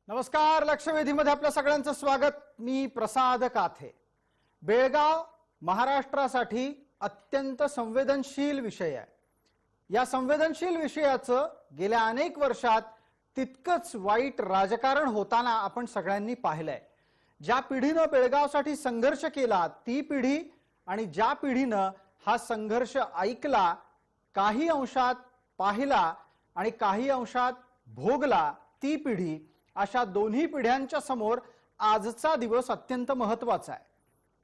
नमस्कार. लक्षवेधीमध्ये आपल्या सगळ्यांचं स्वागत. मी प्रसाद काथे. बेळगाव महाराष्ट्रासाठी अत्यंत संवेदनशील विषय आहे. या संवेदनशील विषयाचं गेल्या अनेक वर्षात तितकंच वाईट राजकारण होताना आपण सगळ्यांनी पाहिलंय. ज्या पिढीनं बेळगावसाठी संघर्ष केला ती पिढी आणि ज्या पिढीनं हा संघर्ष ऐकला, काही अंशात पाहिला आणि काही अंशात भोगला ती पिढी, अशा दोन्ही पिढ्यांच्या समोर आजचा दिवस अत्यंत महत्त्वाचा आहे.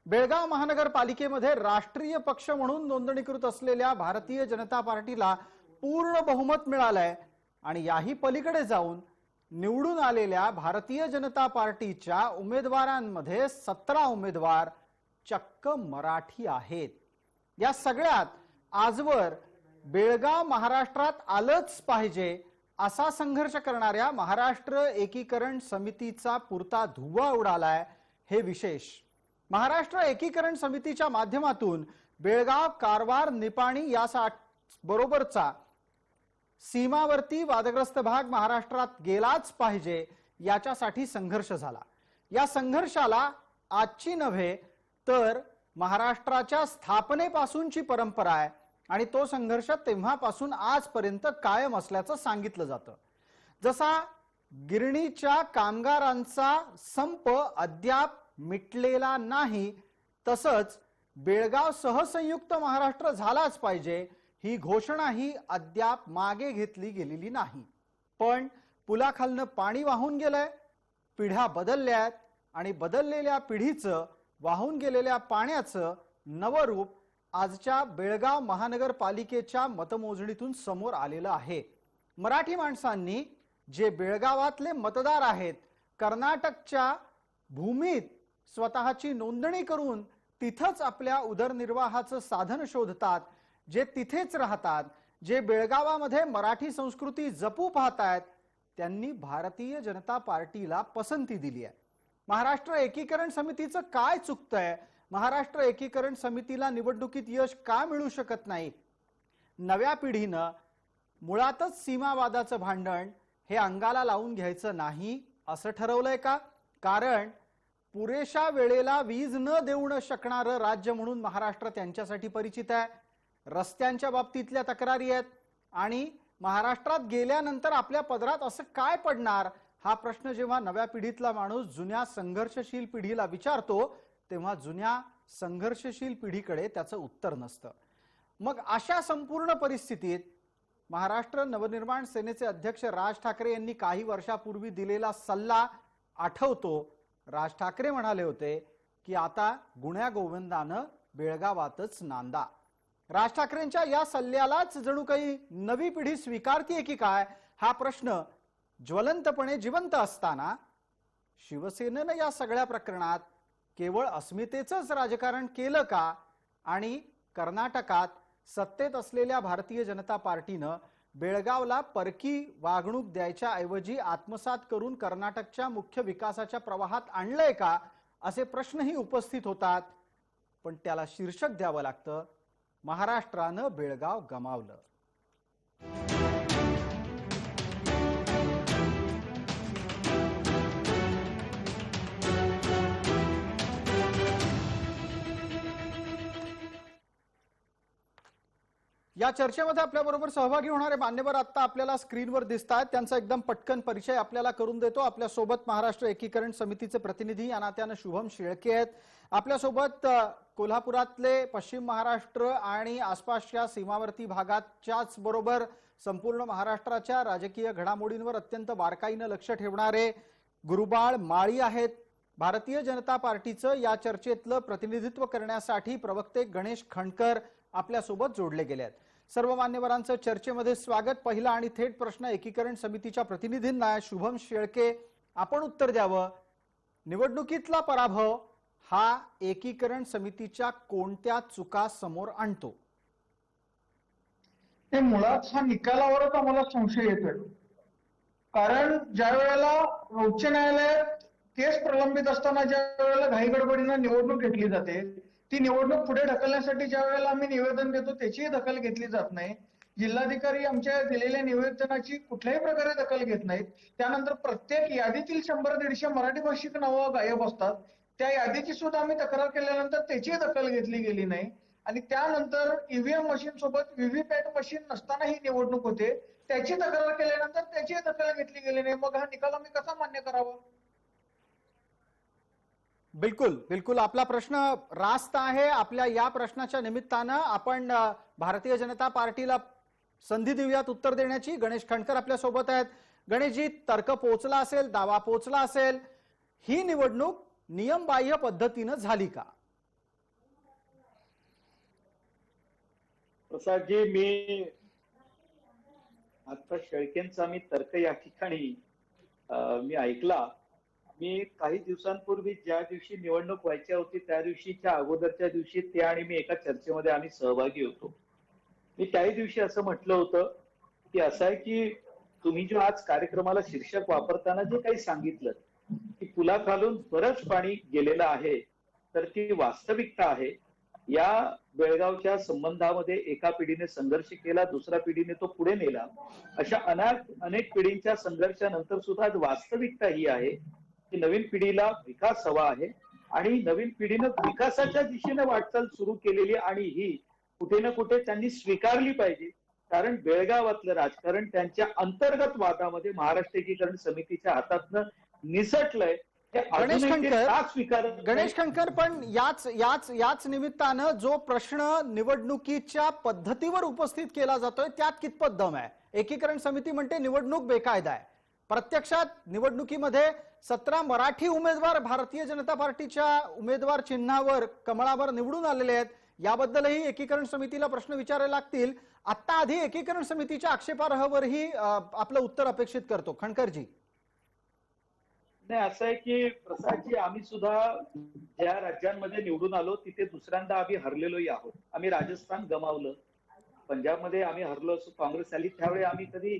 बेळगाव महानगरपालिकेमध्ये राष्ट्रीय पक्ष म्हणून नोंदणीकृत असलेल्या भारतीय जनता पार्टीला पूर्ण बहुमत मिळालंय आणि याही पलीकडे जाऊन निवडून आलेल्या भारतीय जनता पार्टीच्या उमेदवारांमध्ये 17 उमेदवार चक्क मराठी आहेत. या सगळ्यात आजवर बेळगाव महाराष्ट्रात आलंच पाहिजे असा संघर्ष करणाऱ्या महाराष्ट्र एकीकरण समितीचा पुरता धुव्वा उडालाय हे विशेष. महाराष्ट्र एकीकरण समितीच्या माध्यमातून बेळगाव, कारवार, निपाणी या बरोबरचा सीमावर्ती वादग्रस्त भाग महाराष्ट्रात गेलाच पाहिजे याच्यासाठी संघर्ष झाला. या संघर्षाला आजची नव्हे तर महाराष्ट्राच्या स्थापनेपासूनची परंपरा आहे आणि तो संघर्ष तेव्हापासून आजपर्यंत कायम असल्याचं सांगितलं जातं. जसा गिरणीच्या कामगारांचा संप अद्याप मिटलेला नाही, तसंच बेळगाव सहसंयुक्त महाराष्ट्र झालाच पाहिजे ही घोषणाही अद्याप मागे घेतली गेलेली नाही. पण पुलाखालनं पाणी वाहून गेलंय, पिढ्या बदलल्यात आणि बदललेल्या पिढीचं, वाहून गेलेल्या पाण्याचं नवं रूप आजच्या बेळगाव महानगरपालिकेच्या मतमोजणीतून समोर आलेलं आहे. मराठी माणसांनी, जे बेळगावातले मतदार आहेत, कर्नाटकच्या भूमीत स्वतःची नोंदणी करून तिथंच आपल्या उदरनिर्वाहाचं साधन शोधतात, जे तिथेच राहतात, जे बेळगावामध्ये मराठी संस्कृती जपू पाहतायत, त्यांनी भारतीय जनता पार्टीला पसंती दिली आहे. महाराष्ट्र एकीकरण समितीचं काय चुकतंय? महाराष्ट्र एकीकरण समितीला निवडणुकीत यश का मिळू शकत नाही? नव्या पिढीनं मुळातच सीमावादाचं भांडण हे अंगाला लावून घ्यायचं नाही असं ठरवलंय का? कारण पुरेशा वेळेला वीज न देऊ न शकणारं राज्य म्हणून महाराष्ट्र त्यांच्यासाठी परिचित आहे. रस्त्यांच्या बाबतीतल्या तक्रारी आहेत आणि महाराष्ट्रात गेल्यानंतर आपल्या पदरात असं काय पडणार हा प्रश्न जेव्हा नव्या पिढीतला माणूस जुन्या संघर्षशील पिढीला विचारतो तेव्हा जुन्या संघर्षशील पिढीकडे त्याचं उत्तर नसतं. मग अशा संपूर्ण परिस्थितीत महाराष्ट्र नवनिर्माण सेनेचे अध्यक्ष राज ठाकरे यांनी काही वर्षापूर्वी दिलेला सल्ला आठवतो. राज ठाकरे म्हणाले होते की आता गुण्या गोविंदानं बेळगावातच नांदा. राज ठाकरेंच्या या सल्ल्यालाच जणू काही नवी पिढी स्वीकारतीये की काय हा प्रश्न ज्वलंतपणे जिवंत असताना शिवसेनेनं या सगळ्या प्रकरणात केवळ अस्मितेचंच राजकारण केलं का? आणि कर्नाटकात सत्तेत असलेल्या भारतीय जनता पार्टीनं बेळगावला परकी वागणूक द्यायच्या ऐवजी आत्मसात करून कर्नाटकच्या मुख्य विकासाच्या प्रवाहात आणलंय का असे प्रश्नही उपस्थित होतात. पण त्याला शीर्षक द्यावं लागतं, महाराष्ट्रानं बेळगाव गमावलं. या चर्चेमध्ये आपल्याबरोबर सहभागी होणारे मान्यवर आता आपल्याला स्क्रीनवर दिसतात. त्यांचा एकदम पटकन परिचय आपल्याला करून देतो. आपल्यासोबत महाराष्ट्र एकीकरण समितीचे प्रतिनिधी या नात्यानं शुभम शेळके आहेत. आपल्यासोबत कोल्हापुरातले, पश्चिम महाराष्ट्र आणि आसपासच्या सीमावर्ती भागाच्याच बरोबर संपूर्ण महाराष्ट्राच्या राजकीय घडामोडींवर अत्यंत बारकाईनं लक्ष ठेवणारे गुरुबाळ माळी आहेत. भारतीय जनता पार्टीचं या चर्चेतलं प्रतिनिधित्व करण्यासाठी प्रवक्ते गणेश खंडकर आपल्यासोबत जोडले गेले आहेत. सर्व मान्यवरांचं चर्चेमध्ये स्वागत. पहिला आणि थेट प्रश्न एकीकरण समितीच्या प्रतिनिधींना. शुभम शेळके, आपण उत्तर द्यावं. निवडणुकीतला पराभव हा एकीकरण समितीच्या कोणत्या चुका समोर आणतो? ते मुळात हा निकालावरच आम्हाला संशय येतोय. कारण ज्या वेळेला उच्च न्यायालयात केस प्रलंबित असताना ज्या वेळेला घाईगडबडीनं निवडणूक घेतली जाते, ती निवडणूक पुढे ढकलण्यासाठी ज्या वेळेला आम्ही निवेदन देतो त्याचीही दखल घेतली जात नाही. जिल्हाधिकारी आमच्या दिलेल्या निवेदनाची कुठल्याही प्रकारे दखल घेत नाहीत. त्यानंतर प्रत्येक यादीतील 100-150 मराठी भाषिक नावं गायब असतात. त्या यादीची सुद्धा आम्ही तक्रार केल्यानंतर त्याची दखल घेतली गेली नाही. आणि त्यानंतर ईव्हीएम मशीन सोबत व्हीव्हीपॅट मशीन नसताना ही निवडणूक होते. त्याची तक्रार केल्यानंतर त्याची दखल घेतली गेली नाही. मग हा निकाल आम्ही कसा मान्य करावा? बिलकुल बिलकुल, आपला प्रश्न रास्त आहे. आपल्या या प्रश्नाच्या निमित्तानं आपण भारतीय जनता पार्टीला संधी देऊयात उत्तर देण्याची. गणेश खंडकर आपल्या सोबत आहेत. गणेशजी, तर्क पोचला असेल, दावा पोचला असेल, ही निवडणूक नियमबाह्य पद्धतीनं झाली का? प्रसादजी, मी आता शेळकेंचा मी तर्क या ठिकाणी मी ऐकला. मी काही दिवसांपूर्वी ज्या दिवशी निवडणूक व्हायची होती त्या दिवशीच्या अगोदरच्या दिवशी ते आणि मी एका चर्चेमध्ये आम्ही सहभागी होतो. मी त्याही दिवशी असं म्हटलं होतं की असं आहे की तुम्ही जो आज कार्यक्रमाला शीर्षक वापरताना जे काही सांगितलं की पुलाखालून बरंच पाणी गेलेलं आहे, तर ती वास्तविकता आहे. या बेळगावच्या संबंधामध्ये एका पिढीने संघर्ष केला, दुसऱ्या पिढीने तो पुढे नेला. अशा अनेक पिढींच्या संघर्षानंतर सुद्धा आज वास्तविकता ही आहे की नवीन पिढीला विकास हवा आहे आणि नवीन पिढीनं विकासाच्या दिशेने वाटचाल सुरू केलेली आणि ही कुठे ना कुठे त्यांनी स्वीकारली पाहिजे. कारण बेळगावातलं राजकारण त्यांच्या अंतर्गत वादामध्ये महाराष्ट्र एकीकरण समितीच्या हातातनं निसटलंय. गणेश खंडकर, पण याच निमित्तानं जो प्रश्न निवडणुकीच्या पद्धतीवर उपस्थित केला जातोय त्यात कितपत दम आहे? एकीकरण समिती म्हणते निवडणूक बेकायदा आहे. प्रत्यक्षात निवडणुकीमध्ये 17 मराठी उमेदवार भारतीय जनता पार्टीच्या उमेदवार चिन्हावर, कमळावर निवडून आलेले आहेत. याबद्दलही एकीकरण समितीला प्रश्न विचारावे लागतील. आता आधी एकीकरण समितीच्या आक्षेपार्हवरही आपलं उत्तर अपेक्षित करतो. खंडकरजी. नाही, असं आहे की प्रसादजी, आम्ही सुद्धा ज्या राज्यांमध्ये निवडून आलो तिथे दुसऱ्यांदा आम्ही हरलेलोही आहोत. आम्ही राजस्थान गमावलं, पंजाबमध्ये आम्ही हरलो, काँग्रेस आली, त्यावेळी आम्ही कधी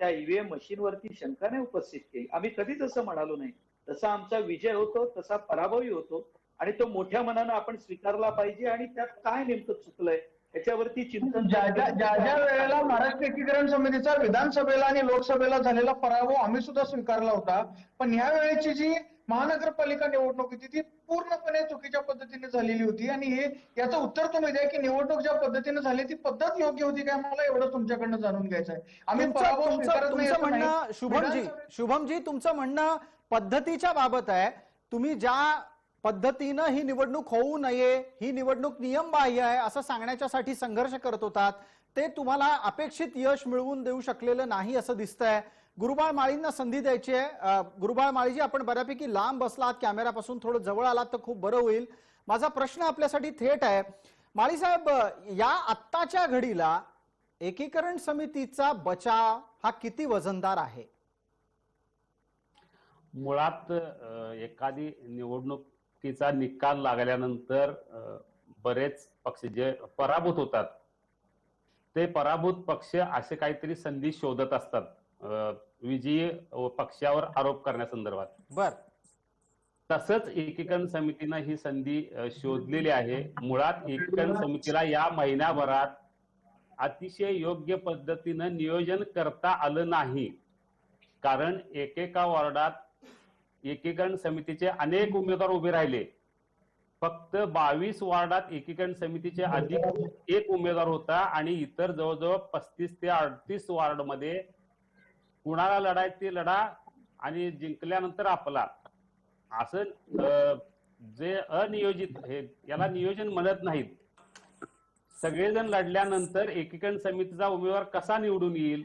त्या ईव्हीएम मशीनवरती शंका नाही उपस्थित केली. आम्ही कधीच असं म्हणालो नाही. तसा आमचा विजय होतो, तसा पराभवही होतो आणि तो मोठ्या मनानं आपण स्वीकारला पाहिजे. आणि त्यात काय नेमकं चुकलंय याच्यावरती चिंतन. ज्या वेळेला महाराष्ट्र एकीकरण समितीचा विधानसभेला आणि लोकसभेला झालेला पराभव आम्ही सुद्धा स्वीकारला होता. पण ह्या वेळेची जी महानगरपालिका निवडणूक होती ती पूर्णपणे चुकीच्या पद्धतीने झालेली होती. आणि हे याचं उत्तर तुम्ही द्या की निवडणूक ज्या पद्धतीने झाली ती पद्धत योग्य होती काय? मला एवढं तुमच्याकडनं जाणून घ्यायचं आहे. आम्ही पराभव स्वीकारत नाही. शुभमजी, तुमचं म्हणणं पद्धतीच्या बाबत आहे. तुम्ही ज्या पद्धतीनं ही निवडणूक होऊ नये, ही निवडणूक नियमबाह्य आहे असं सांगण्याच्यासाठी संघर्ष करत होतात, ते तुम्हाला अपेक्षित यश मिळवून देऊ शकलेलं नाही असं दिसतंय. गुरुबाळ माळींना संधी द्यायची आहे. गुरुबाळ माळीजी, आपण बऱ्यापैकी लांब बसलात, कॅमेरापासून थोडं जवळ आलात तर खूप बरं होईल. माझा प्रश्न आपल्यासाठी थेट आहे. माळी साहेब, या आत्ताच्या घडीला एकीकरण समितीचा बचाव हा किती वजनदार आहे? मुळात एखादी निवडणुकीचा निकाल लागल्यानंतर बरेच पक्ष जे पराभूत होतात ते पराभूत पक्ष असे काहीतरी संधी शोधत असतात विजयी पक्षावर आरोप करण्यासंदर्भात. बर, तसंच एकीकरण समितीनं ही संधी शोधलेली आहे. मुळात एकीकरण समितीला या महिन्याभरात अतिशय योग्य पद्धतीनं नियोजन करता आलं नाही. कारण एकेका वॉर्डात एकीकरण समितीचे अनेक उमेदवार उभे राहिले. फक्त 22 वॉर्डात एकीकरण समितीचे अधिक एक उमेदवार होता आणि इतर जवळजवळ 35 ते 38 वॉर्डमध्ये कुणाला लढायचे लढा आणि जिंकल्यानंतर आपला, असं जे अनियोजित, हे याला नियोजन म्हणत नाहीत. सगळेजण लढल्यानंतर एकीकरण समितीचा उमेदवार कसा निवडून येईल?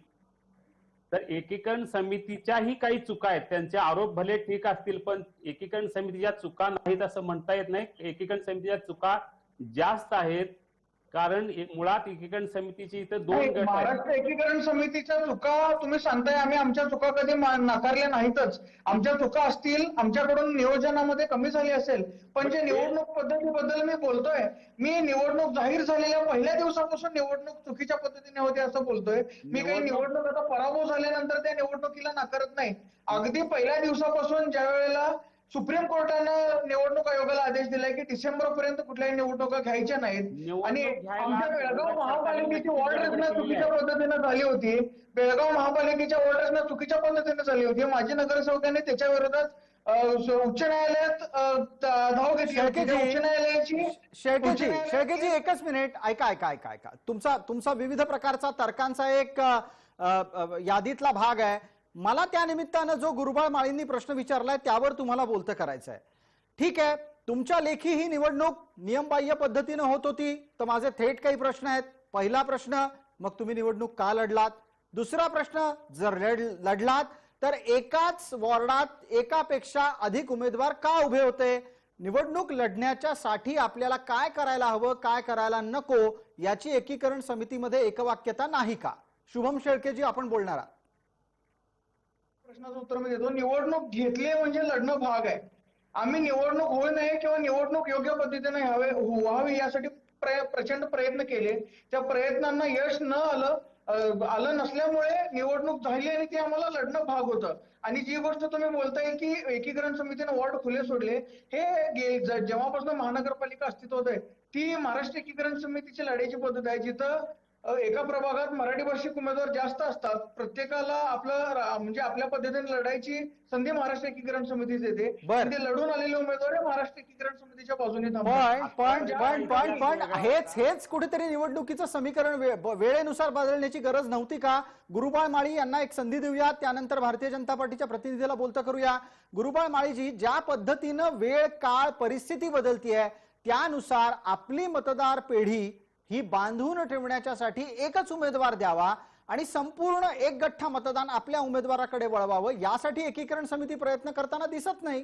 तर एकीकरण समितीच्याही काही चुका आहेत. त्यांचे आरोप भले ठीक असतील पण एकीकरण समितीच्या चुका नाहीत असं म्हणता येत नाही. एकीकरण समितीच्या चुका जास्त आहेत. कारण मुळात एकीकरण समितीची इथं दोन गट आहेत. महाराष्ट्र एकीकरण समितीच्या चुका तुम्ही सांगताय, आम्ही आमच्या चुका कधी नाकारल्या नाहीतच. आमच्या चुका असतील, आमच्याकडून नियोजनामध्ये कमी झाली असेल, पण जे निवडणूक पद्धतीबद्दल मी बोलतोय, मी निवडणूक जाहीर झालेल्या पहिल्या दिवसापासून निवडणूक चुकीच्या पद्धतीने होते असं बोलतोय. मी काही निवडणूक आता पराभव झाल्यानंतर त्या निवडणुकीला नाकारत नाही. अगदी पहिल्या दिवसापासून ज्या वेळेला सुप्रीम कोर्टानं निवडणूक आयोगाला आदेश दिलाय की डिसेंबर पर्यंत कुठल्याही निवडणुका घ्यायच्या नाहीत. आणि निवडणूक घ्यायला आमच्या बेळगाव सरकारने महापालिकेची वॉर्ड रचना केलेली चुकीच्या आहे. पद्धतीने झाली होती. बेळगाव महापालिकेच्या वॉर्ड रचना चुकीच्या पद्धतीने झाली होती. माजी नगरसेवकांनी त्याच्या विरोधात उच्च न्यायालयात धाव घेतली होती. त्या उच्च न्यायालयाची शेळकेजी एकच मिनिट ऐका. तुमचा विविध प्रकारचा तर्कांचा एक यादीतला भाग आहे. मला त्या निमित्तानं जो गुरुबाळ माळींनी प्रश्न विचारलाय त्यावर तुम्हाला बोलतं करायचं आहे. ठीक आहे, तुमच्या लेखी ही निवडणूक नियमबाह्य पद्धतीनं होत होती, तर माझे थेट काही प्रश्न आहेत. पहिला प्रश्न, मग तुम्ही निवडणूक का लढलात? दुसरा प्रश्न, जर लढलात तर एकाच वॉर्डात एकापेक्षा अधिक उमेदवार का उभे होते? निवडणूक लढण्याच्या साठी आपल्याला काय करायला हवं, काय करायला नको याची एकीकरण समितीमध्ये एकवाक्यता नाही का? शुभम शेळकेजी, आपण बोलणार आहात. प्रश्नाचं उत्तर मी देतो. निवडणूक घेतली म्हणजे लढणं भाग आहे. आम्ही निवडणूक होऊ नये किंवा निवडणूक योग्य पद्धतीने व्हावी यासाठी प्रचंड प्रयत्न केले. त्या प्रयत्नांना यश न आलं नसल्यामुळे निवडणूक झाली आणि ते आम्हाला लढणं भाग होतं. आणि जी गोष्ट तुम्ही बोलताय की एकीकरण समितीने वॉर्ड खुले सोडले, हे जेव्हापासून महानगरपालिका अस्तित्वात आहे ती महाराष्ट्र एकीकरण समितीची लढायची पद्धत आहे. जिथं एका प्रभागात मराठी भाषिक उमेदवार जास्त असतात, प्रत्येकाला आपलं म्हणजे आपल्या पद्धतीने लढायची संधी महाराष्ट्र एकीकरण समितीच देते. ते लढून आलेले उमेदवार महाराष्ट्र एकीकरण समितीच्या बाजूने पण हेच कुठेतरी निवडणुकीचं समीकरण वेळेनुसार बदलण्याची गरज नव्हती का? गुरुबाळ माळी यांना एक संधी देऊया, त्यानंतर भारतीय जनता पार्टीच्या प्रतिनिधीला बोलतं करूया. गुरुबाळ माळीजी, ज्या पद्धतीनं वेळ काळ परिस्थिती बदलतीये त्यानुसार आपली मतदार पेढी ही बांधून ठेवण्यासाठी एकच उमेदवार द्यावा आणि संपूर्ण एक गठ्ठा मतदान आपल्या उमेदवाराकडे वळवावं, यासाठी एकीकरण समिती प्रयत्न करताना दिसत नाही.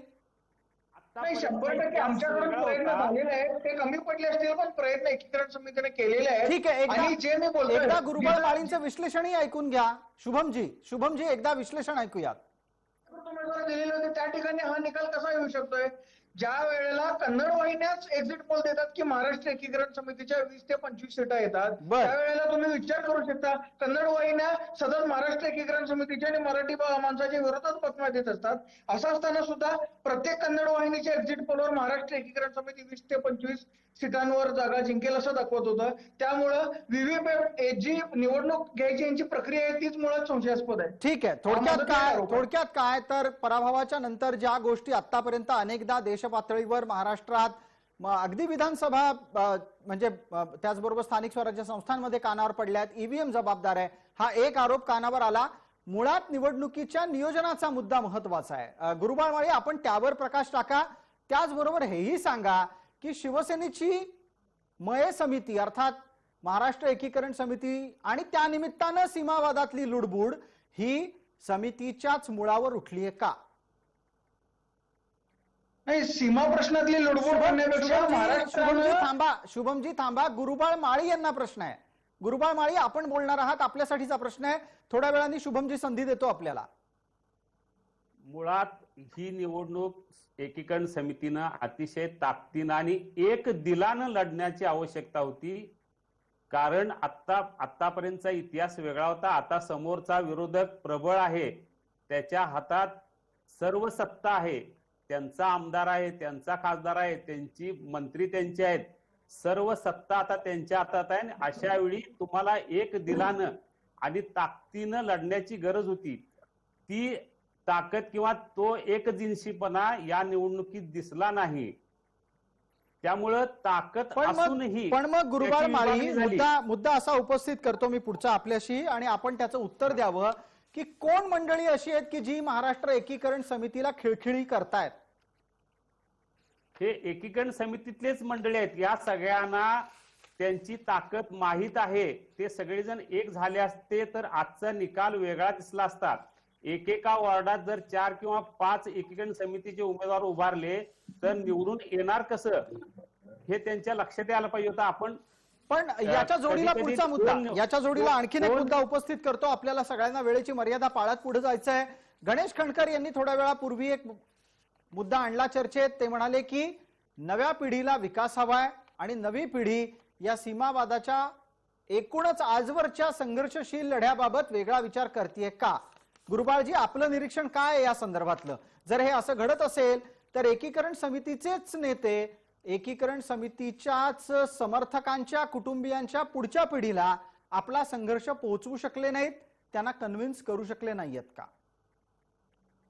नाही, 100% आमच्याकडून प्रयत्न झालेले आहेत. ते कमी पडले असतील पण प्रयत्न एकीकरण समितीने केलेले आहेत. ठीक आहे, आणि जे मी बोलतोय एकदा गुरुबाळ माळींचं विश्लेषणही ऐकून घ्या. शुभमजी एकदा विश्लेषण ऐकूयात. उमेदवार दिलेले होते त्या ठिकाणी हा निकाल कसा येऊ शकतोय? ज्या वेळेला कन्नड वाहिन्याच एक्झिट पोल देतात की महाराष्ट्र एकीकरण समितीच्या 20 ते 25 सीटा येतात, त्यावेळेला तुम्ही विचार करू शकता कन्नड वाहिन्या सतत महाराष्ट्र एकीकरण समितीच्या आणि मराठी माणसाच्या विरोधात बातम्या देत असतात. असं असताना सुद्धा प्रत्येक कन्नड वाहिनीच्या एक्झिट पोलवर महाराष्ट्र एकीकरण समिती 20 ते 25 सीटांवर जागा जिंकेल असं दाखवत होतं. त्यामुळं व्हीव्हीपॅट जी निवडणूक घ्यायची यांची प्रक्रिया आहे तीच मुळात संशयास्पद आहे. ठीक आहे, थोडक्यात काय तर पराभवाच्या नंतर ज्या गोष्टी आतापर्यंत अनेकदा देश पातळीवर महाराष्ट्रात अगदी विधानसभा म्हणजे त्याचबरोबर स्थानिक स्वराज्य संस्थांमध्ये कानावर पडल्यात, ईव्हीएम जबाबदार आहे, हा एक आरोप कानावर आला. मुळात निवडणुकीच्या नियोजनाचा मुद्दा महत्वाचा आहे. गुरुबाळ माळी, आपण त्यावर प्रकाश टाका. त्याचबरोबर हेही सांगा की शिवसेनेची मये समिती अर्थात महाराष्ट्र एकीकरण समिती आणि त्या निमित्तानं सीमावादातली लुडबुड ही समितीच्याच मुळावर उठलीये का? नाही, सीमा प्रश्नातली लुडबुड करण्यापेक्षा शुभमजी थांबा. गुरुबाळ माळी यांना प्रश्न आहे. गुरुबाळ माळी, आपण बोलणार आहात, आपल्यासाठीचा प्रश्न आहे. थोड्या वेळाने शुभमजी संधी देतो आपल्याला. मुळात ही निवडणूक एकीकरण समितीनं अतिशय ताकदीनं आणि एक दिलानं लढण्याची आवश्यकता होती. कारण आतापर्यंतचा इतिहास वेगळा होता. आता समोरचा विरोधक प्रबळ आहे, त्याच्या हातात सर्व सत्ता आहे, त्यांचा आमदार आहे, त्यांचा खासदार आहे, त्यांची मंत्री त्यांचे आहेत, सर्व सत्ता आता त्यांच्या हातात आहे. अशा वेळी तुम्हाला एक दिलानं आणि ताकदीनं लढण्याची गरज होती. ती ताकद किंवा तो एकजिनसीपणा या निवडणुकीत दिसला नाही. त्यामुळं ताकद असूनही पण मग गुरुबाळ माळी, मुद्दा असा उपस्थित करतो मी पुढचा आपल्याशी आणि आपण त्याचं उत्तर द्यावं की कोण मंडळी अशी आहेत की जी महाराष्ट्र एकीकरण समितीला खिळखिळी करतायत? हे एकीकरण समितीतलेच मंडळी आहेत. या सगळ्यांना त्यांची ताकद माहीत आहे. ते सगळेजण एक झाले असते तर आजचा निकाल वेगळा दिसला असता. एकेका वॉर्डात जर 4 किंवा 5 एकीकरण समितीचे उमेदवार उभारले तर निवडून येणार कसं हे त्यांच्या लक्षात यायला पाहिजे होतं. आपण पण याच्या जोडीला पुढचा मुद्दा, याच्या जोडीला आणखीन एक मुद्दा उपस्थित करतो. आपल्याला सगळ्यांना वेळेची मर्यादा पाळत पुढे जायचं आहे. गणेश खंडकर यांनी थोड्या वेळापूर्वी एक मुद्दा आणला चर्चेत. ते म्हणाले की नव्या पिढीला विकास हवाय आणि नवी पिढी या सीमावादाच्या एकूणच आजवरच्या संघर्षशील लढ्याबाबत वेगळा विचार करतेय का? गुरुबाळजी, आपलं निरीक्षण काय आहे या संदर्भातलं? जर हे असं घडत असेल तर एकीकरण समितीचेच नेते एकीकरण समितीच्याच समर्थकांच्या कुटुंबियांच्या पुढच्या पिढीला आपला संघर्ष पोहोचवू शकले नाहीत, त्यांना कन्व्हिन्स करू शकले नाहीयेत का?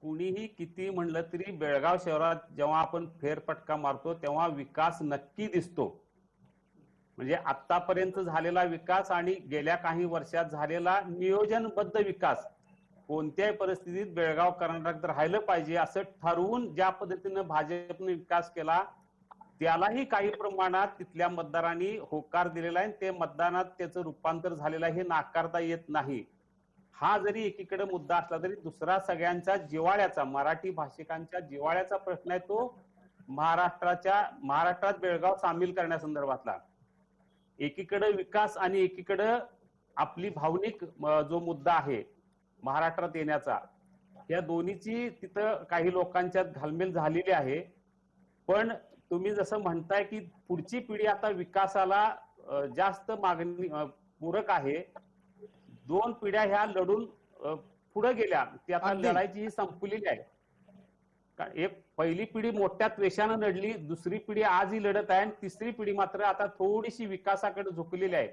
कुणीही किती म्हणलं तरी बेळगाव शहरात जेव्हा आपण फेरफटका मारतो तेव्हा विकास नक्की दिसतो. म्हणजे आतापर्यंत झालेला विकास आणि गेल्या काही वर्षात झालेला नियोजनबद्ध विकास, कोणत्याही परिस्थितीत बेळगाव कर्नाटकात राहिलं पाहिजे असं ठरवून ज्या पद्धतीनं भाजपने विकास केला त्यालाही काही प्रमाणात तिथल्या मतदारांनी होकार दिलेला आहे. ते मतदानात त्याचं रूपांतर झालेलं आहे हे नाकारता येत नाही. हा जरी एकीकडे मुद्दा असला तरी दुसरा सगळ्यांचा जिव्हाळ्याचा, मराठी भाषिकांच्या जिव्हाळ्याचा प्रश्न आहे तो महाराष्ट्रात बेळगाव सामील करण्यासंदर्भातला. एकीकडे विकास आणि एकीकडे आपली भावनिक जो मुद्दा आहे महाराष्ट्रात येण्याचा, या दोन्हीची तिथं काही लोकांच्यात घालमेल झालेली आहे. पण तुम्ही जसं म्हणताय की पुढची पिढी आता विकासाला जास्त मागणी पूरक आहे. 2 पिढ्या ह्या लढून पुढे गेल्या, ती आता लढायची ही संपलेली आहे. एक पहिली पिढी मोठ्या त्वेषानं लढली, दुसरी पिढी आजही लढत आहे आणि तिसरी पिढी मात्र आता थोडीशी विकासाकडे झुकलेली आहे.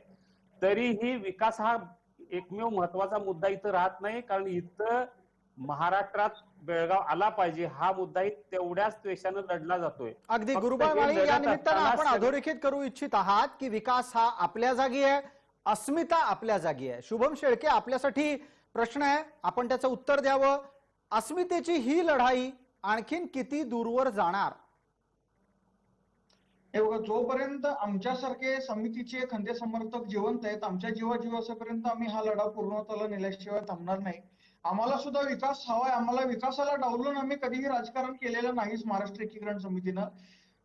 तरीही विकास हा एकमेव महत्वाचा मुद्दा इथं राहत नाही, कारण इथं महाराष्ट्रात बेळगाव आला पाहिजे हा मुद्दाही तेवढ्याच त्वेषानं लढला जातोय. अगदी गुरुबाळ माळी, या निमित्तानं आपण अधोरेखित करू इच्छित आहात की विकास हा आपल्या जागी आहे, अस्मिता आपल्या जागी आहे. शुभम शेळके, आपल्यासाठी प्रश्न आहे, आपण त्याचं उत्तर द्यावं. अस्मितेची ही लढाई आणखीन किती दूरवर जाणार? हे बघा, जोपर्यंत आमच्यासारखे समितीचे खंदे समर्थक जिवंत आहेत, आमच्या जीवाजीव असेपर्यंत आम्ही हा लढा पूर्णत्वाला नेल्याशिवाय थांबणार नाही. आम्हाला सुद्धा विकास हवाय. आम्हाला विकासाला डावलून आम्ही कधीही राजकारण केलेलं नाहीच. महाराष्ट्र एकीकरण समितीनं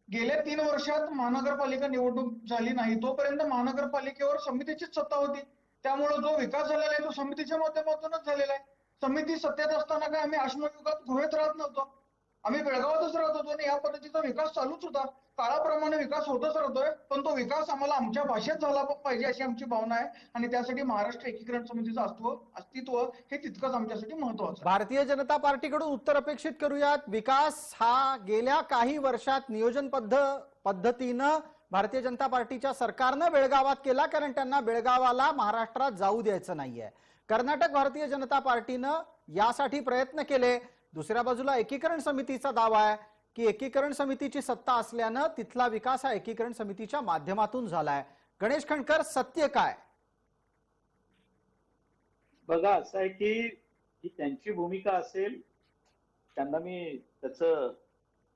गेल्या 3 वर्षात महानगरपालिका निवडणूक झाली नाही तोपर्यंत महानगरपालिकेवर समितीचीच सत्ता होती. त्यामुळे जो विकास झालेला आहे तो समितीच्या माध्यमातूनच झालेला आहे. समिती सत्तेत असताना काय आम्ही अश्मयुगात गुहेत राहत नव्हतो, आम्ही बेळगावातच राहत होतो आणि या पद्धतीचा विकास चालूच होता. काळाप्रमाणे विकास होतच राहतोय, पण तो विकास आम्हाला आमच्या भाषेत झाला पाहिजे अशी आमची भावना आहे आणि त्यासाठी महाराष्ट्र एकीकरण समितीचं अस्तित्व हे तितकंच आमच्यासाठी महत्वाचं आहे. भारतीय जनता पार्टीकडून उत्तर अपेक्षित करूयात. विकास हा गेल्या काही वर्षात नियोजन पद्धतीनं भारतीय जनता पार्टीच्या सरकारनं बेळगावात केला, कारण त्यांना बेळगावाला महाराष्ट्रात जाऊ द्यायचं नाहीये. कर्नाटक भारतीय जनता पार्टीनं यासाठी प्रयत्न केले. दुसऱ्या बाजूला एकीकरण समितीचा दावा आहे की एकीकरण समितीची सत्ता असल्यानं तिथला विकास हा एकीकरण समितीच्या माध्यमातून झालाय. गणेश खंडकर, सत्य काय? बघा, असं आहे की ही त्यांची भूमिका असेल, त्यांना मी त्याचं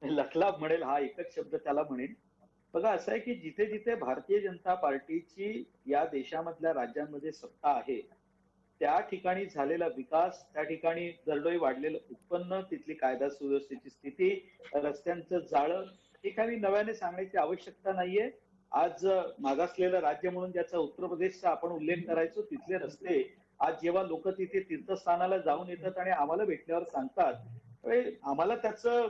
लखलाभ म्हणेल, हा एकच शब्द त्याला म्हणेन. बघा, असं आहे की जिथे जिथे भारतीय जनता पार्टीची या देशामधल्या राज्यांमध्ये सत्ता आहे त्या ठिकाणी झालेला विकास, त्या ठिकाणी दरडोई वाढलेलं उत्पन्न, तिथली कायदा सुव्यवस्थेची स्थिती, रस्त्यांचं जाळं, हे काही नव्याने सांगण्याची आवश्यकता नाहीये. आज मागासलेलं राज्य म्हणून ज्याचा उत्तर प्रदेशचा आपण उल्लेख करायचो, तिथले रस्ते आज जेव्हा लोक तिथे तीर्थस्थानाला जाऊन येतात आणि आम्हाला भेटल्यावर सांगतात, आम्हाला त्याचं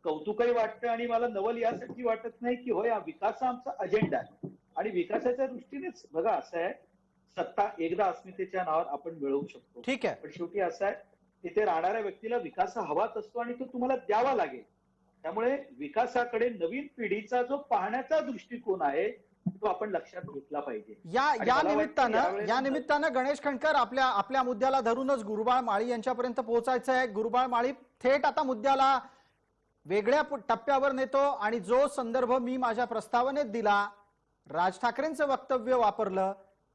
कौतुकही वाटतं आणि मला नवल यासाठी वाटत नाही की होय, हा विकास आमचा अजेंडा आहे. आणि विकासाच्या दृष्टीनेच बघा, असं आहे, सत्ता एकदा अस्मितेच्या नावावर आपण मिळवू शकतो, ठीक आहे, पण शेवटी असं आहे, तिथे राहणाऱ्या व्यक्तीला विकास हवाच असतो आणि तो तुम्हाला द्यावा लागेल. त्यामुळे विकासाकडे नवीन पिढीचा जो पाहण्याचा दृष्टिकोन आहे तो आपण लक्षात घेतला पाहिजे. या निमित्तानं गणेश खंडकर, आपल्या मुद्द्याला धरूनच गुरुबाळ माळी यांच्यापर्यंत पोहोचायचं आहे. गुरुबाळ माळी, थेट आता मुद्द्याला वेगळ्या टप्प्यावर नेतो आणि जो संदर्भ मी माझ्या प्रस्तावनेत दिला, राज ठाकरेंचं वक्तव्य वापरलं,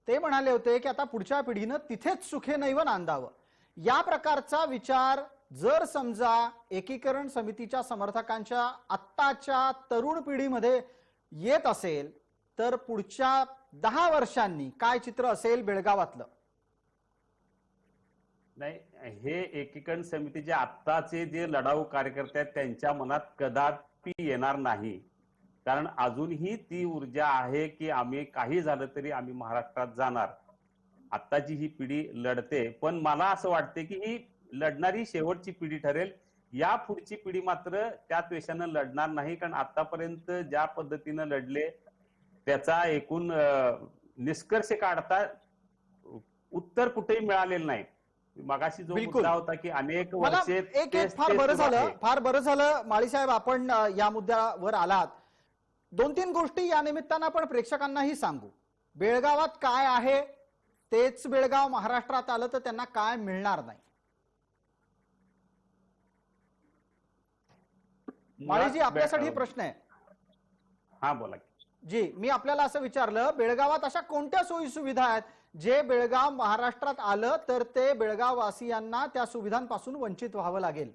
ते म्हणाले होते की आता पुढच्या पिढीनं तिथेच सुखे नैव नांदावं. या प्रकारचा विचार जर समजा एकीकरण समितीच्या समर्थकांच्या आत्ताच्या तरुण पिढीमध्ये येत असेल तर पुढच्या 10 वर्षांनी काय चित्र असेल बेळगावातलं? नाही, हे एकीकरण समितीचे आत्ताचे जे लढाऊ कार्यकर्ते आहेत त्यांच्या मनात कदापि येणार नाही, कारण अजूनही ती ऊर्जा आहे की आम्ही काही झालं तरी आम्ही महाराष्ट्रात जाणार. आत्ताची ही पिढी लढते, पण मला असं वाटते की ही लढणारी शेवटची पिढी ठरेल. या पुढची पिढी मात्र त्या द्वेषानं लढणार नाही, कारण आतापर्यंत ज्या पद्धतीनं लढले त्याचा एकूण निष्कर्ष काढता उत्तर कुठेही मिळालेलं नाही. मगाशी जो बिलकुल. मुद्दा होता की अनेक मला वर्षे एक फार बरं झालं, फार बरं झालं माळीसाहेब आपण या मुद्द्यावर आलात. 2-3 गोष्टी या निमित्तानं आपण प्रेक्षकांनाही सांगू. बेळगावात काय आहे, तेच बेळगाव महाराष्ट्रात आलं तर त्यांना काय मिळणार नाही. माळीजी आपल्यासाठी प्रश्न आहे. हा बोला. जी, मी आपल्याला असं विचारलं, बेळगावात अशा कोणत्या सोयी सुविधा आहेत जे बेळगाव महाराष्ट्रात आलं तर ते बेळगाव वासियांना त्या सुविधांपासून वंचित व्हावं लागेल?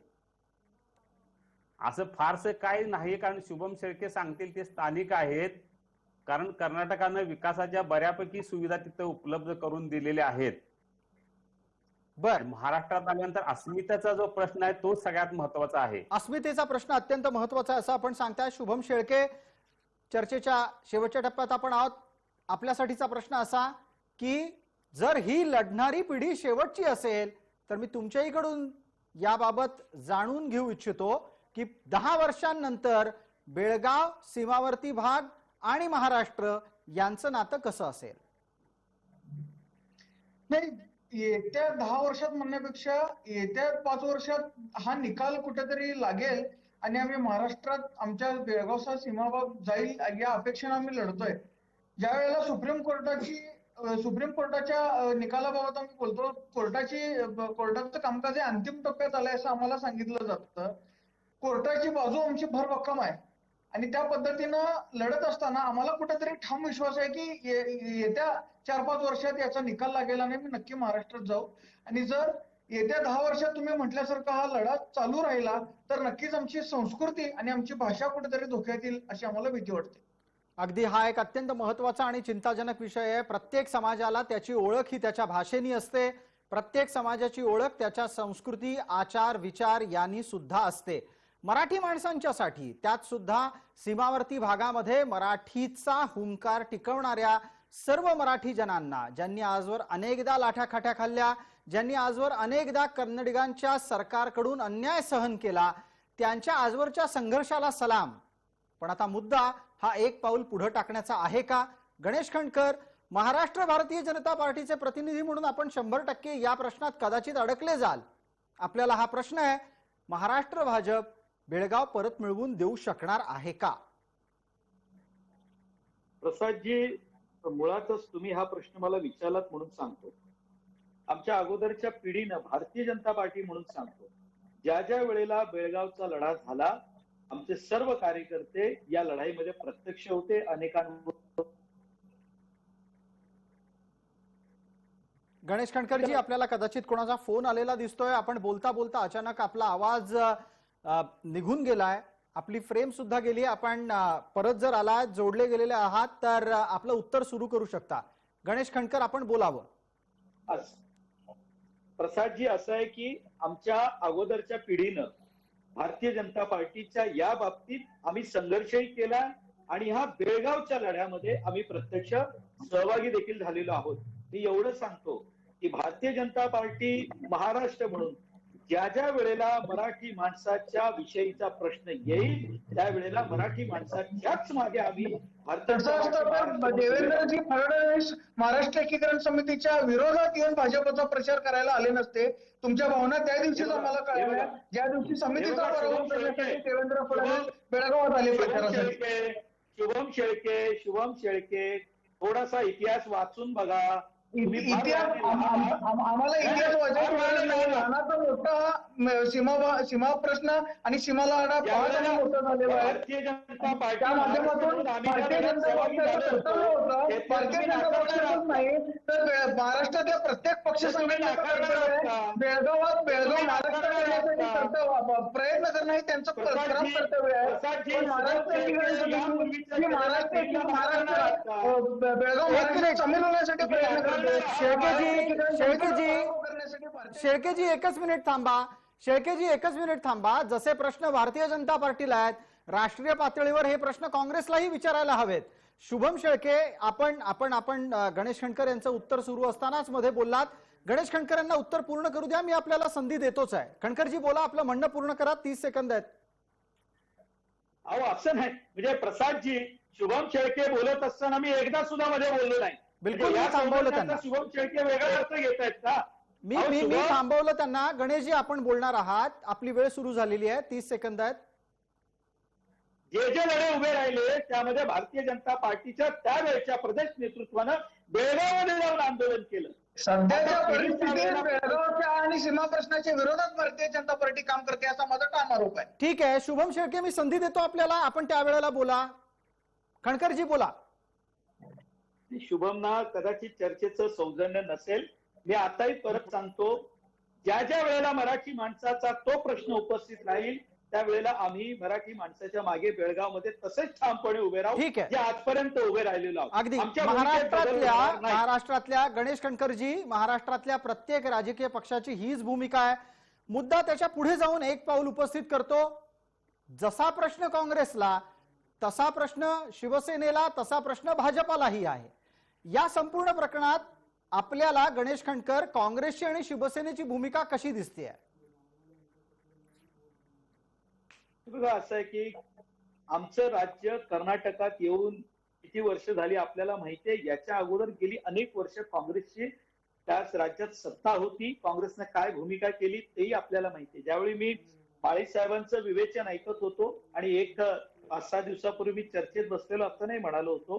असं फारसं काही नाही, कारण शुभम शेळके सांगतील ते स्थानिक आहेत. कारण कर्नाटकानं विकासाच्या बऱ्यापैकी सुविधा तिथे उपलब्ध करून दिलेल्या आहेत. बर, महाराष्ट्रात आल्यानंतर अस्मितेचा जो प्रश्न आहे तो सगळ्यात महत्वाचा आहे. अस्मितेचा प्रश्न अत्यंत महत्वाचा आहे असं आपण सांगताय. शुभम शेळके, चर्चेच्या शेवटच्या टप्प्यात आपण आहोत. आपल्यासाठीचा प्रश्न असा की जर ही लढणारी पिढी शेवटची असेल तर मी तुमच्याकडून याबाबत जाणून घेऊ इच्छितो की 10 वर्षांनंतर बेळगाव, सीमावर्ती भाग आणि महाराष्ट्र यांचं नातं कसं असेल? नाही, येत्या 10 वर्षात म्हणण्यापेक्षा येत्या 5 वर्षात हा निकाल कुठेतरी लागेल आणि आम्ही महाराष्ट्रात आमच्या बेळगावचा सीमाभाग जाईल या अपेक्षेने आम्ही लढतोय. ज्या वेळेला सुप्रीम कोर्टाच्या निकालाबाबत आम्ही बोलतो, कोर्टाचं कामकाज हे अंतिम टप्प्यात आलंय असं आम्हाला सांगितलं जातं. कोर्टाची बाजू आमची भरभक्कम आहे आणि त्या पद्धतीनं लढत असताना आम्हाला कुठेतरी ठाम विश्वास आहे की येत्या 4-5 वर्षात याचा निकाल लागेल आणि मी नक्की महाराष्ट्रात जाऊ. आणि जर येत्या 10 वर्षात तुम्ही म्हटल्यासारखा हा लढा चालू राहिला तर नक्कीच आमची संस्कृती आणि आमची भाषा कुठेतरी धोक्यात येईल अशी आम्हाला भीती वाटते. अगदी हा एक अत्यंत महत्वाचा आणि चिंताजनक विषय आहे. प्रत्येक समाजाला त्याची ओळख ही त्याच्या भाषेनी असते. प्रत्येक समाजाची ओळख त्याच्या संस्कृती, आचार, विचार यांनी सुद्धा असते. मराठी माणसांच्यासाठी, त्यात सुद्धा सीमावर्ती भागामध्ये मराठीचा हुंकार टिकवणाऱ्या सर्व मराठी जनांना, ज्यांनी आजवर अनेकदा लाठ्याखाट्या खाल्ल्या, ज्यांनी आजवर अनेकदा कन्नडिगांच्या सरकारकडून अन्याय सहन केला, त्यांच्या आजवरच्या संघर्षाला सलाम. पण आता मुद्दा हा एक पाऊल पुढे टाकण्याचा आहे का? गणेश खंडकर, महाराष्ट्र भारतीय जनता पार्टीचे प्रतिनिधी म्हणून आपण 100% या प्रश्नात कदाचित अडकले जाल. आपल्याला हा प्रश्न आहे, महाराष्ट्र भाजप बेळगाव परत मिळवून देऊ शकणार आहे का? प्रसादजी, मुळातच तुम्ही हा प्रश्न मला विचारलात म्हणून सांगतो. आमच्या अगोदरच्या पिढीनं भारतीय जनता पार्टी म्हणून सांगतो, ज्या ज्या वेळेला बेळगावचा लढा झाला आमचे सर्व कार्यकर्ते या लढाईमध्ये प्रत्यक्ष होते. अनेकांवर गणेश खंडकरजी, आपल्याला कदाचित कोणाचा फोन आलेला दिसतोय. आपण बोलता बोलता अचानक आपला आवाज निघून गेलाय, आपली फ्रेम सुद्धा गेली. आपण परत जर आला, जोडले गेलेले आहात तर आपलं उत्तर सुरू करू शकता. गणेश खंडकर, आपण बोलावं. प्रसादजी, असं आहे की आमच्या अगोदरच्या पिढीनं भारतीय जनता पार्टीच्या या बाबतीत आम्ही संघर्षही केला आणि ह्या बेळगावच्या लढ्यामध्ये आम्ही प्रत्यक्ष सहभागी देखील झालेलो आहोत. मी एवढं सांगतो की भारतीय जनता पार्टी महाराष्ट्र म्हणून ज्या ज्या वेळेला मराठी माणसाच्या विषयीचा प्रश्न येईल त्यावेळेला मराठी माणसाच्याच मागे आम्ही देवेंद्रजी फडणवीस महाराष्ट्र एकीकरण समितीच्या विरोधात येऊन भाजपचा प्रचार करायला आले नसते. तुमच्या भावना त्या दिवशीच आम्हाला कळल्या, ज्या दिवशी समितीचा पराभव करण्यासाठी देवेंद्र फडणवीस बेळगावात आले प्रचारासाठी. शुभम शेळके, थोडासा इतिहास वाचून बघा. इतिहास आम्हाला इतिहास वाचायची नाही. लहानाचा मोठा सीमा प्रश्न आणि सीमा लढा पाहत मोठा झालेला आहे. भारतीय जनता पार्टी त्या माध्यमातून भारतीय जनता पक्षाचं कर्तव्य होतं. भारतीय जनता पक्षाचंच नाही तर महाराष्ट्रातल्या प्रत्येक पक्ष संघटनेचं कर्तव्य आहे बेळगाव महाराष्ट्रात येण्यासाठी प्रयत्न करणं हे त्यांचं प्रथम कर्तव्य आहे. महाराष्ट्र बेळगाव महाराष्ट्र सामील होण्यासाठी प्रयत्न करतो. शेळकेजी एकच मिनिट थांबा. जसे प्रश्न भारतीय जनता पार्टीला आहेत, राष्ट्रीय पातळीवर हे प्रश्न काँग्रेसलाही विचारायला हवेत. शुभम शेळके, आपण गणेश खंडकर यांचं उत्तर सुरू असतानाच मध्ये बोललात. गणेश खंडकर यांना उत्तर पूर्ण करू द्या, मी आपल्याला संधी देतोच आहे. खंडकरजी बोला, आपलं म्हणणं पूर्ण करा, 30 सेकंद आहेत. अहो असं नाही, म्हणजे प्रसादजी, शुभम शेळके बोलत असताना मी एकदा सुद्धा मध्ये बोललो नाही. बिलकुल थांबवलं त्यांना. शुभम शेळके वेगळा अर्थ घेत आहेत का? मी अहो, मी मी शुभम, थांबवलं त्यांना. गणेशजी आपण बोलणार आहात, आपली वेळ सुरू झालेली आहे, 30 सेकंद आहेत. जे जे लढे उभे राहिले त्यामध्ये भारतीय जनता पार्टीच्या त्यावेळेच्या प्रदेश नेतृत्वानं बेळगावमध्ये जाऊन आंदोलन केलं. सध्याच्या आता परिस्थितीत वेळेला- बेळगावच्या आणि सीमा प्रश्नाच्या विरोधात भारतीय जनता पार्टी काम करते असा माझा ठाम आरोप आहे. ठीक आहे, शुभम शेळके, मी संधी देतो आपल्याला, आपण त्यावेळेला बोला. खणकरजी बोला. शुभमना कदाचित चर्चेचं सौजन्य नसेल. मी आताही परत सांगतो, ज्या ज्या वेळेला मराठी माणसाचा तो प्रश्न उपस्थित राहील त्यावेळेला आम्ही मराठी माणसाच्या मागे बेळगावमध्ये तसेच ठामपणे उभे राहू, ठीक आहे. जे आजपर्यंत उभे राहिलेलो आहोत. अगदी आमच्या भूमिकेत बदल होणार नाही. महाराष्ट्रातल्या गणेश खणकरजी, महाराष्ट्रातल्या प्रत्येक राजकीय पक्षाची हीच भूमिका आहे. मुद्दा त्याच्या पुढे जाऊन एक पाऊल उपस्थित करतो. जसा प्रश्न काँग्रेसला, तसा प्रश्न शिवसेनेला, तसा प्रश्न भाजपालाही आहे. या संपूर्ण प्रकरणात आपल्याला गणेश खणकर, काँग्रेसची आणि शिवसेनेची भूमिका कशी दिसते? बघा, असं आहे की आमचं राज्य कर्नाटकात येऊन किती वर्ष झाली आपल्याला माहितीये. याच्या अगोदर गेली अनेक वर्ष काँग्रेसची त्याच राज्यात सत्ता होती. काँग्रेसने काय भूमिका केली तेही आपल्याला माहितीये. ज्यावेळी मी माळी साहेबांचं विवेचन ऐकत होतो आणि एक 5-6 दिवसापूर्वी मी चर्चेत बसलेलो असतानाही म्हणालो होतो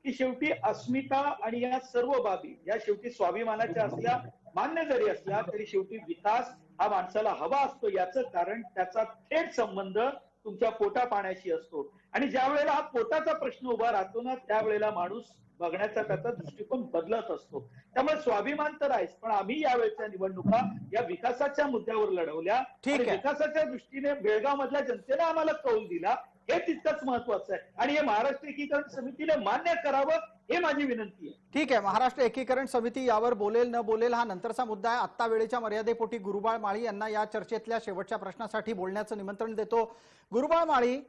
की शेवटी अस्मिता आणि या सर्व बाबी या शेवटी स्वाभिमानाच्या असल्या, मान्य जरी असल्या तरी शेवटी विकास हा माणसाला हवा असतो. याचं कारण त्याचा थेट संबंध तुमच्या पोटा पाण्याशी असतो. आणि ज्या वेळेला हा पोटाचा प्रश्न उभा राहतो ना, त्यावेळेला माणूस बघण्याचा त्याचा दृष्टिकोन बदलत असतो. त्यामुळे स्वाभिमान तर आहेच, पण आम्ही यावेळेच्या निवडणुका या विकासाच्या मुद्द्यावर लढवल्या. ठीक आणि आहे. विकासाच्या दृष्टीने बेळगाव मधल्या जनतेला आम्हाला कौल दिला, हे तितकंच महत्वाचं आहे. आणि हे महाराष्ट्र एकीकरण समितीने मान्य करावं, हे माझी विनंती आहे. ठीक आहे, महाराष्ट्र एकीकरण समिती यावर बोलेल न बोलेल हा नंतरचा मुद्दा आहे. आत्ता वेळेच्या मर्यादेपोटी गुरुबाळ माळी यांना या चर्चेतल्या शेवटच्या प्रश्नासाठी बोलण्याचं निमंत्रण देतो. गुरुबाळ माळी,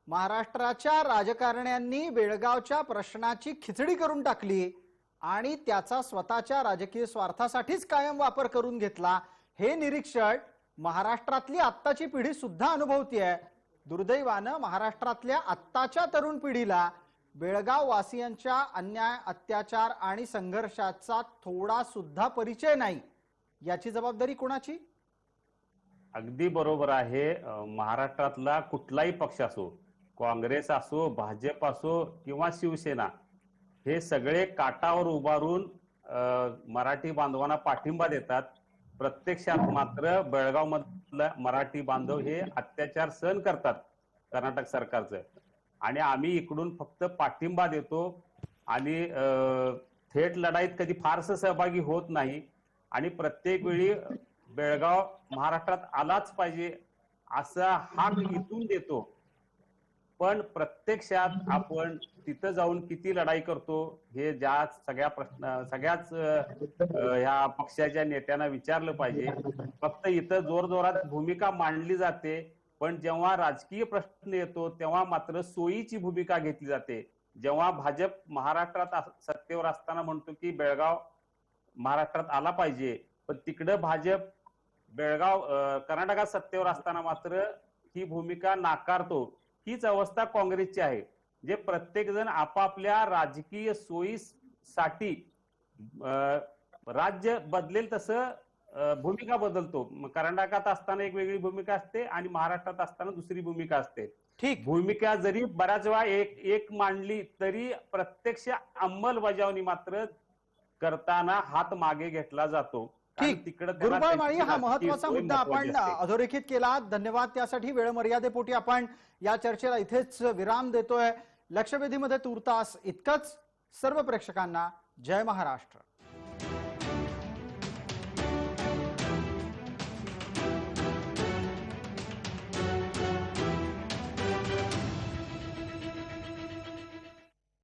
महाराष्ट्राच्या राजकारण्यांनी बेळगावच्या प्रश्नाची खिचडी करून टाकली आणि त्याचा स्वतःच्या राजकीय स्वार्थासाठीच कायम वापर करून घेतला, हे निरीक्षण महाराष्ट्रातली आत्ताची पिढी सुद्धा अनुभवतीये. दुर्दैवानं महाराष्ट्रातल्या आत्ताच्या तरुण पिढीला बेळगाव वासियांच्या अन्याय, अत्याचार आणि संघर्षाचा थोडा सुद्धा परिचय नाही. याची जबाबदारी कोणाची? अगदी बरोबर आहे. महाराष्ट्रातला कुठलाही पक्ष असो, काँग्रेस असो, भाजप असो किंवा शिवसेना, हे सगळे काटावर उभारून मराठी बांधवांना पाठिंबा देतात. प्रत्यक्षात मात्र बेळगाव मधला मराठी बांधव हे अत्याचार सहन करतात कर्नाटक सरकारचं, आणि आम्ही इकडून फक्त पाठिंबा देतो आणि थेट लढाईत कधी फारसं सहभागी होत नाही. आणि प्रत्येक वेळी बेळगाव महाराष्ट्रात आलाच पाहिजे असा हाक इथून देतो, पण प्रत्यक्षात आपण तिथं जाऊन किती लढाई करतो हे ज्या सगळ्याच ह्या पक्षाच्या नेत्यांना विचारलं पाहिजे. फक्त इथं जोरजोरात भूमिका मांडली जाते, पण जेव्हा राजकीय प्रश्न येतो तेव्हा मात्र सोयीची भूमिका घेतली जाते. जेव्हा भाजप महाराष्ट्रात सत्तेवर असताना म्हणतो की बेळगाव महाराष्ट्रात आला पाहिजे, पण तिकडं भाजप बेळगाव कर्नाटकात सत्तेवर असताना मात्र ही भूमिका नाकारतो. हीच अवस्था काँग्रेसची आहे, जे प्रत्येक जण आपापल्या राजकीय सोयीसाठी राज्य बदलेल तसं भूमिका बदलतो. कर्नाटकात असताना एक वेगळी भूमिका असते आणि महाराष्ट्रात असताना दुसरी भूमिका असते. ठीक, भूमिका जरी बऱ्याच वेळा एक मांडली तरी प्रत्यक्ष अंमलबजावणी मात्र करताना हात मागे घेतला जातो. ठीक. गुरुबाळ माळी, हा महत्वाचा मुद्दा आपण अधोरेखित केला. धन्यवाद त्यासाठी. वेळ मर्यादेपोटी आपण या चर्चेला इथेच विराम देतोय. लक्षवेधीमध्ये तूर्तास इतकंच. सर्व प्रेक्षकांना जय महाराष्ट्र.